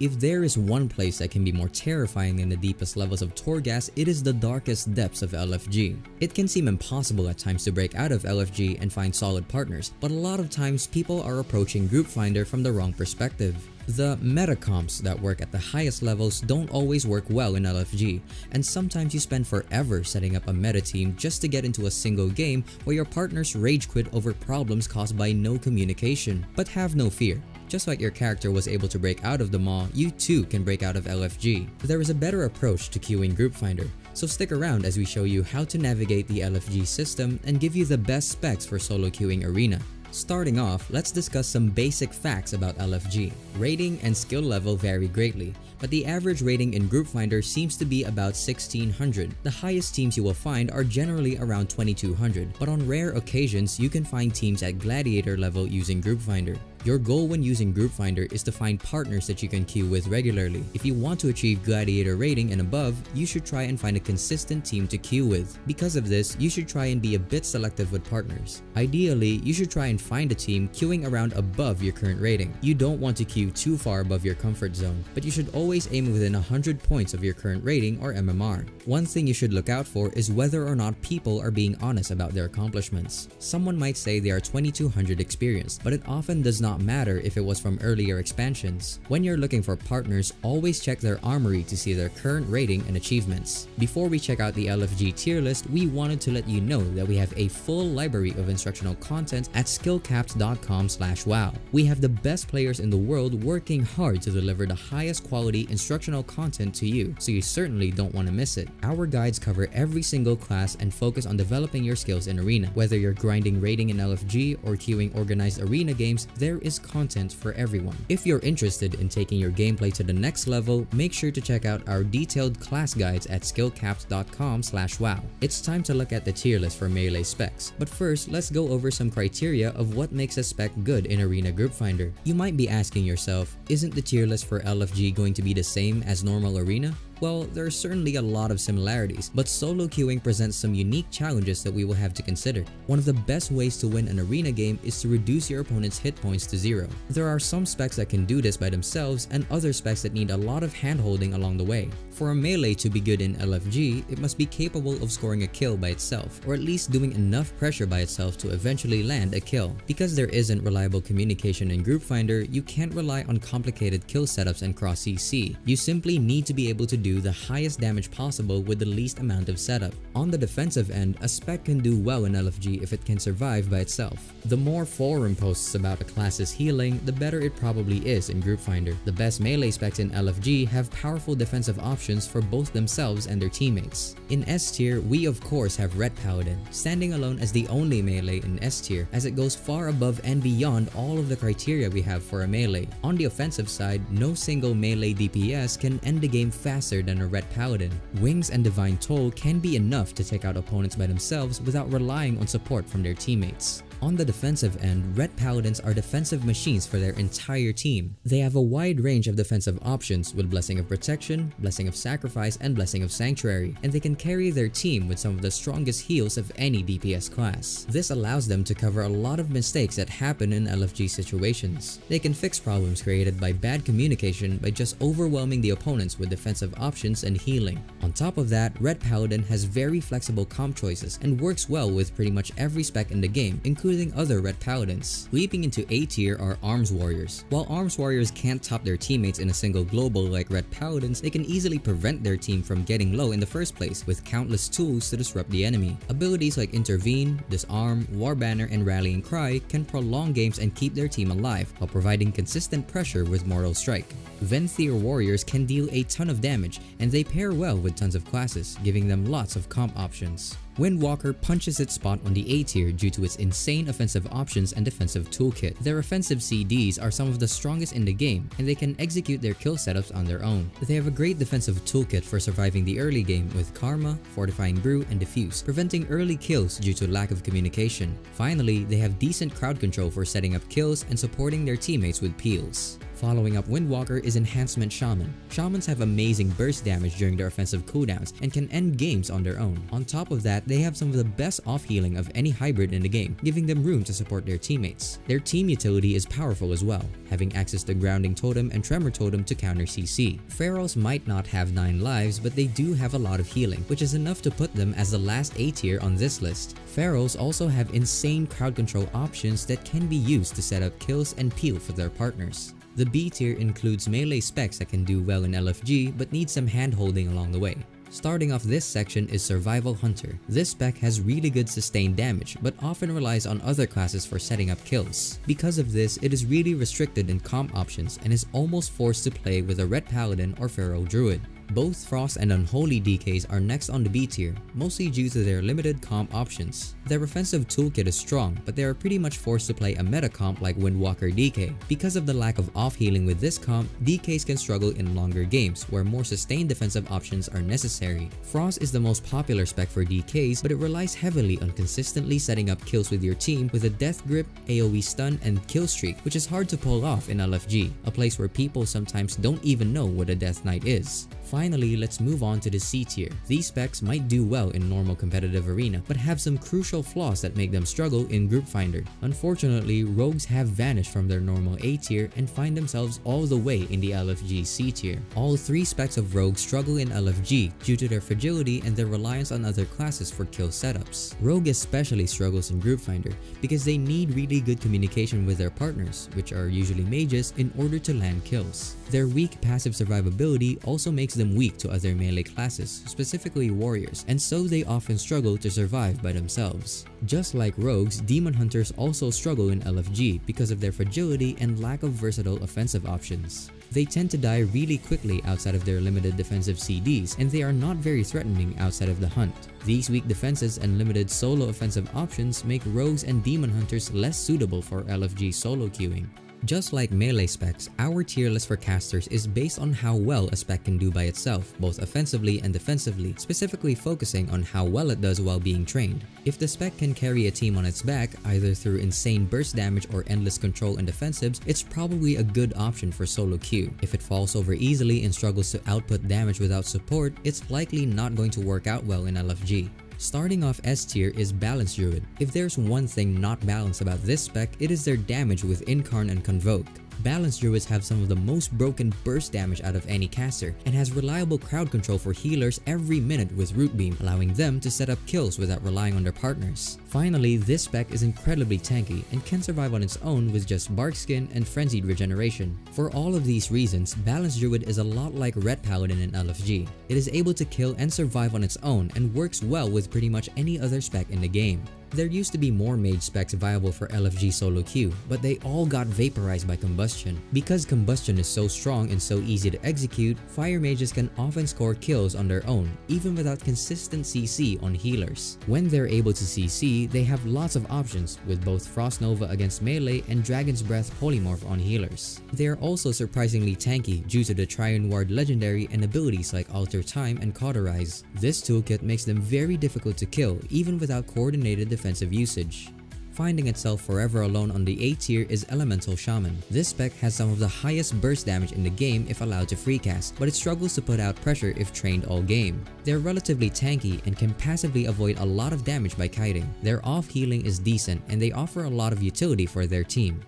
If there is one place that can be more terrifying than the deepest levels of Torghast, it is the darkest depths of LFG. It can seem impossible at times to break out of LFG and find solid partners, but a lot of times people are approaching Group Finder from the wrong perspective. The meta comps that work at the highest levels don't always work well in LFG, and sometimes you spend forever setting up a meta team just to get into a single game where your partners rage quit over problems caused by no communication. But have no fear. Just like your character was able to break out of the maw, you too can break out of LFG. There is a better approach to queuing Group Finder, so stick around as we show you how to navigate the LFG system and give you the best specs for solo queuing Arena. Starting off, let's discuss some basic facts about LFG. Rating and skill level vary greatly, but the average rating in Group Finder seems to be about 1600. The highest teams you will find are generally around 2200, but on rare occasions you can find teams at Gladiator level using Group Finder. Your goal when using Group Finder is to find partners that you can queue with regularly. If you want to achieve Gladiator rating and above, you should try and find a consistent team to queue with. Because of this, you should try and be a bit selective with partners. Ideally, you should try and find a team queuing around above your current rating. You don't want to queue too far above your comfort zone, but you should always aim within 100 points of your current rating or MMR. One thing you should look out for is whether or not people are being honest about their accomplishments. Someone might say they are 2200 experienced, but it often does not matter if it was from earlier expansions. When you're looking for partners, always check their armory to see their current rating and achievements. Before we check out the LFG tier list, we wanted to let you know that we have a full library of instructional content at skillcaps.com/wow. We have the best players in the world working hard to deliver the highest quality instructional content to you, so you certainly don't want to miss it. Our guides cover every single class and focus on developing your skills in Arena. Whether you're grinding rating in LFG or queuing organized Arena games, there is content for everyone. If you're interested in taking your gameplay to the next level, make sure to check out our detailed class guides at skillcaps.com/wow. It's time to look at the tier list for melee specs, but first let's go over some criteria of what makes a spec good in Arena Group Finder. You might be asking yourself, isn't the tier list for LFG going to be the same as normal Arena? Well, there are certainly a lot of similarities, but solo queuing presents some unique challenges that we will have to consider. One of the best ways to win an arena game is to reduce your opponent's hit points to 0. There are some specs that can do this by themselves and other specs that need a lot of handholding along the way. For a melee to be good in LFG, it must be capable of scoring a kill by itself, or at least doing enough pressure by itself to eventually land a kill. Because there isn't reliable communication in Group Finder, you can't rely on complicated kill setups and cross CC. You simply need to be able to do the highest damage possible with the least amount of setup. On the defensive end, a spec can do well in LFG if it can survive by itself. The more forum posts about a class's healing, the better it probably is in Group Finder. The best melee specs in LFG have powerful defensive options for both themselves and their teammates. In S tier, we of course have Red Paladin, standing alone as the only melee in S tier, as it goes far above and beyond all of the criteria we have for a melee. On the offensive side, no single melee DPS can end the game faster than a Red Paladin. Wings and Divine Toll can be enough to take out opponents by themselves without relying on support from their teammates. On the defensive end, Red Paladins are defensive machines for their entire team. They have a wide range of defensive options with Blessing of Protection, Blessing of Sacrifice, and Blessing of Sanctuary, and they can carry their team with some of the strongest heals of any DPS class. This allows them to cover a lot of mistakes that happen in LFG situations. They can fix problems created by bad communication by just overwhelming the opponents with defensive options and healing. On top of that, Red Paladin has very flexible comp choices and works well with pretty much every spec in the game, including other Red Paladins. Leaping into A tier are Arms Warriors. While Arms Warriors can't top their teammates in a single global like Red Paladins, they can easily prevent their team from getting low in the first place with countless tools to disrupt the enemy. Abilities like Intervene, Disarm, War Banner, and Rallying Cry can prolong games and keep their team alive while providing consistent pressure with Mortal Strike. Venthyr Warriors can deal a ton of damage, and they pair well with tons of classes, giving them lots of comp options. Windwalker punches its spot on the A tier due to its insane offensive options and defensive toolkit. Their offensive CDs are some of the strongest in the game, and they can execute their kill setups on their own. They have a great defensive toolkit for surviving the early game with Karma, Fortifying Brew, and Diffuse, preventing early kills due to lack of communication. Finally, they have decent crowd control for setting up kills and supporting their teammates with peels. Following up Windwalker is Enhancement Shaman. Shamans have amazing burst damage during their offensive cooldowns and can end games on their own. On top of that, they have some of the best off-healing of any hybrid in the game, giving them room to support their teammates. Their team utility is powerful as well, having access to Grounding Totem and Tremor Totem to counter CC. Pharaohs might not have 9 lives, but they do have a lot of healing, which is enough to put them as the last A tier on this list. Pharaohs also have insane crowd control options that can be used to set up kills and peel for their partners. The B tier includes melee specs that can do well in LFG but need some hand-holding along the way. Starting off this section is Survival Hunter. This spec has really good sustained damage but often relies on other classes for setting up kills. Because of this, it is really restricted in comp options and is almost forced to play with a Red Paladin or Feral Druid. Both Frost and Unholy DKs are next on the B tier, mostly due to their limited comp options. Their offensive toolkit is strong, but they are pretty much forced to play a meta comp like Windwalker DK. Because of the lack of off-healing with this comp, DKs can struggle in longer games where more sustained defensive options are necessary. Frost is the most popular spec for DKs, but it relies heavily on consistently setting up kills with your team with a Death Grip, AoE stun, and kill streak, which is hard to pull off in LFG, a place where people sometimes don't even know what a Death Knight is. Finally, let's move on to the C tier. These specs might do well in normal competitive arena, but have some crucial flaws that make them struggle in Group Finder. Unfortunately, rogues have vanished from their normal A tier and find themselves all the way in the LFG C tier. All 3 specs of rogues struggle in LFG due to their fragility and their reliance on other classes for kill setups. Rogue especially struggles in Group Finder because they need really good communication with their partners, which are usually mages, in order to land kills. Their weak passive survivability also makes them weak to other melee classes, specifically warriors, and so they often struggle to survive by themselves. Just like rogues, demon hunters also struggle in LFG because of their fragility and lack of versatile offensive options. They tend to die really quickly outside of their limited defensive CDs, and they are not very threatening outside of the hunt. These weak defenses and limited solo offensive options make rogues and demon hunters less suitable for LFG solo queuing. Just like melee specs, our tier list for casters is based on how well a spec can do by itself, both offensively and defensively, specifically focusing on how well it does while being trained. If the spec can carry a team on its back, either through insane burst damage or endless control and defensives, it's probably a good option for solo queue. If it falls over easily and struggles to output damage without support, it's likely not going to work out well in LFG. Starting off S tier is Balance Druid. If there's one thing not balanced about this spec, it is their damage with Incarn and Convoke. Balance Druids have some of the most broken burst damage out of any caster, and has reliable crowd control for healers every minute with Root Beam, allowing them to set up kills without relying on their partners. Finally, this spec is incredibly tanky and can survive on its own with just Bark Skin and Frenzied Regeneration. For all of these reasons, Balance Druid is a lot like Red Paladin in LFG. It is able to kill and survive on its own and works well with pretty much any other spec in the game. There used to be more mage specs viable for LFG solo queue, but they all got vaporized by combustion. Because combustion is so strong and so easy to execute, fire mages can often score kills on their own, even without consistent CC on healers. When they're able to CC, they have lots of options, with both Frost Nova against melee and Dragon's Breath Polymorph on healers. They are also surprisingly tanky due to the Triune Ward legendary and abilities like Alter Time and Cauterize. This toolkit makes them very difficult to kill, even without coordinated defensive usage. Finding itself forever alone on the A tier is Elemental Shaman. This spec has some of the highest burst damage in the game if allowed to free cast, but it struggles to put out pressure if trained all game. They're relatively tanky and can passively avoid a lot of damage by kiting. Their off healing is decent and they offer a lot of utility for their team.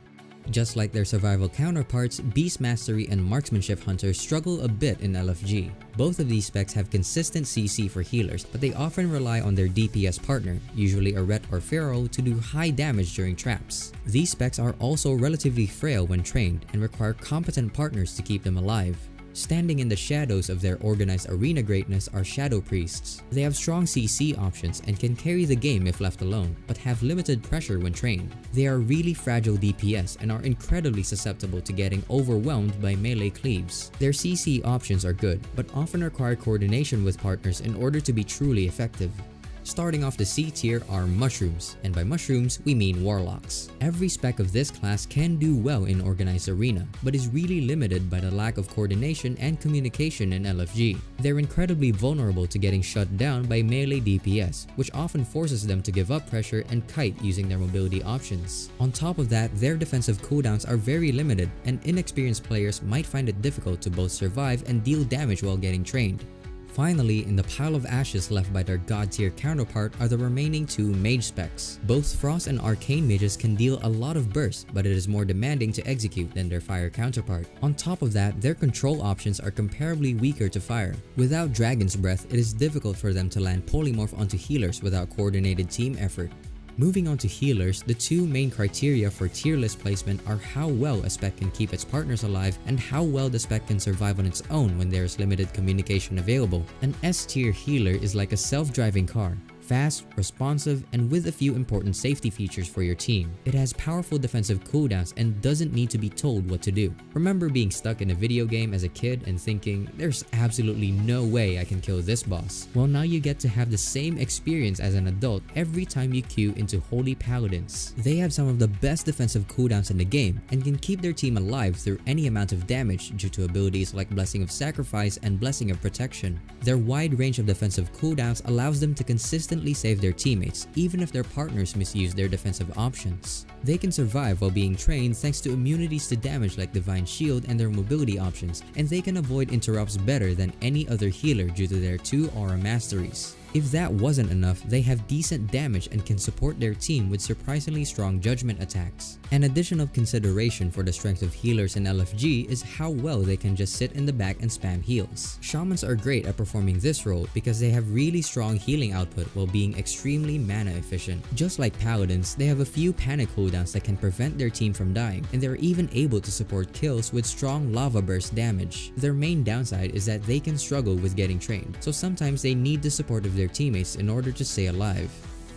Just like their survival counterparts, Beast Mastery and Marksmanship Hunters struggle a bit in LFG. Both of these specs have consistent CC for healers, but they often rely on their DPS partner, usually a Ret or Feral, to do high damage during traps. These specs are also relatively frail when trained and require competent partners to keep them alive. Standing in the shadows of their organized arena greatness are Shadow Priests. They have strong CC options and can carry the game if left alone, but have limited pressure when trained. They are really fragile DPS and are incredibly susceptible to getting overwhelmed by melee cleaves. Their CC options are good, but often require coordination with partners in order to be truly effective. Starting off the C tier are Mushrooms, and by Mushrooms we mean Warlocks. Every spec of this class can do well in Organized Arena, but is really limited by the lack of coordination and communication in LFG. They're incredibly vulnerable to getting shut down by melee DPS, which often forces them to give up pressure and kite using their mobility options. On top of that, their defensive cooldowns are very limited, and inexperienced players might find it difficult to both survive and deal damage while getting trained. Finally, in the pile of ashes left by their god tier counterpart are the remaining two mage specs. Both Frost and Arcane mages can deal a lot of burst, but it is more demanding to execute than their fire counterpart. On top of that, their control options are comparably weaker to fire. Without Dragon's Breath, it is difficult for them to land polymorph onto healers without coordinated team effort. Moving on to healers, the two main criteria for tier list placement are how well a spec can keep its partners alive and how well the spec can survive on its own when there is limited communication available. An S tier healer is like a self-driving car. Fast, responsive, and with a few important safety features for your team. It has powerful defensive cooldowns and doesn't need to be told what to do. Remember being stuck in a video game as a kid and thinking, there's absolutely no way I can kill this boss? Well, now you get to have the same experience as an adult every time you queue into Holy Paladins. They have some of the best defensive cooldowns in the game and can keep their team alive through any amount of damage due to abilities like Blessing of Sacrifice and Blessing of Protection. Their wide range of defensive cooldowns allows them to consistently save their teammates, even if their partners misuse their defensive options. They can survive while being trained thanks to immunities to damage like Divine Shield and their mobility options, and they can avoid interrupts better than any other healer due to their 2 aura masteries. If that wasn't enough, they have decent damage and can support their team with surprisingly strong judgment attacks. An additional consideration for the strength of healers in LFG is how well they can just sit in the back and spam heals. Shamans are great at performing this role because they have really strong healing output while being extremely mana efficient. Just like Paladins, they have a few panic cooldowns that can prevent their team from dying, and they're even able to support kills with strong lava burst damage. Their main downside is that they can struggle with getting trained, so sometimes they need the support of their teammates in order to stay alive.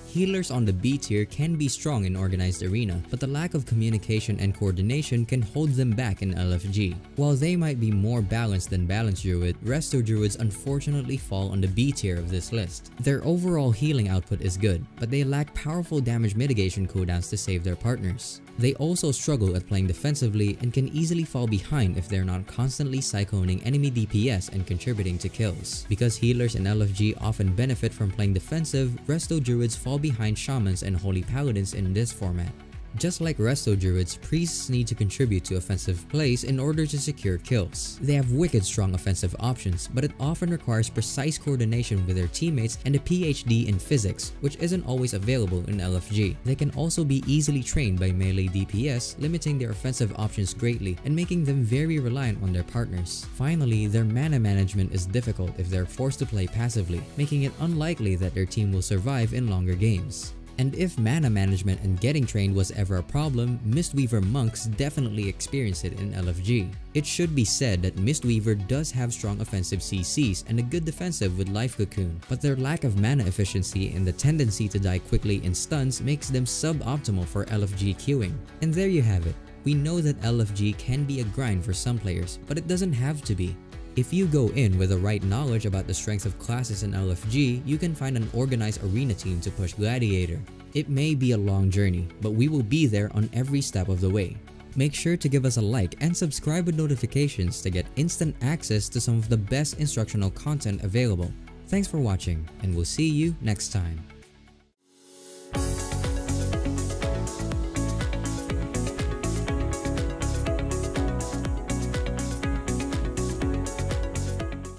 Healers on the B tier can be strong in Organized Arena, but the lack of communication and coordination can hold them back in LFG. While they might be more balanced than Balanced Druid, Resto Druids unfortunately fall on the B tier of this list. Their overall healing output is good, but they lack powerful damage mitigation cooldowns to save their partners. They also struggle at playing defensively and can easily fall behind if they're not constantly cycloning enemy DPS and contributing to kills. Because healers in LFG often benefit from playing defensive, Resto Druids fall behind Shamans and Holy Paladins in this format. Just like Resto Druids, priests need to contribute to offensive plays in order to secure kills. They have wicked strong offensive options, but it often requires precise coordination with their teammates and a PhD in physics, which isn't always available in LFG. They can also be easily trained by melee DPS, limiting their offensive options greatly and making them very reliant on their partners. Finally, their mana management is difficult if they're forced to play passively, making it unlikely that their team will survive in longer games. And if mana management and getting trained was ever a problem, Mistweaver monks definitely experience it in LFG. It should be said that Mistweaver does have strong offensive CCs and a good defensive with Life Cocoon, but their lack of mana efficiency and the tendency to die quickly in stuns makes them suboptimal for LFG queuing. And there you have it. We know that LFG can be a grind for some players, but it doesn't have to be. If you go in with the right knowledge about the strength of classes in LFG, you can find an organized arena team to push Gladiator. It may be a long journey, but we will be there on every step of the way. Make sure to give us a like and subscribe with notifications to get instant access to some of the best instructional content available. Thanks for watching, and we'll see you next time.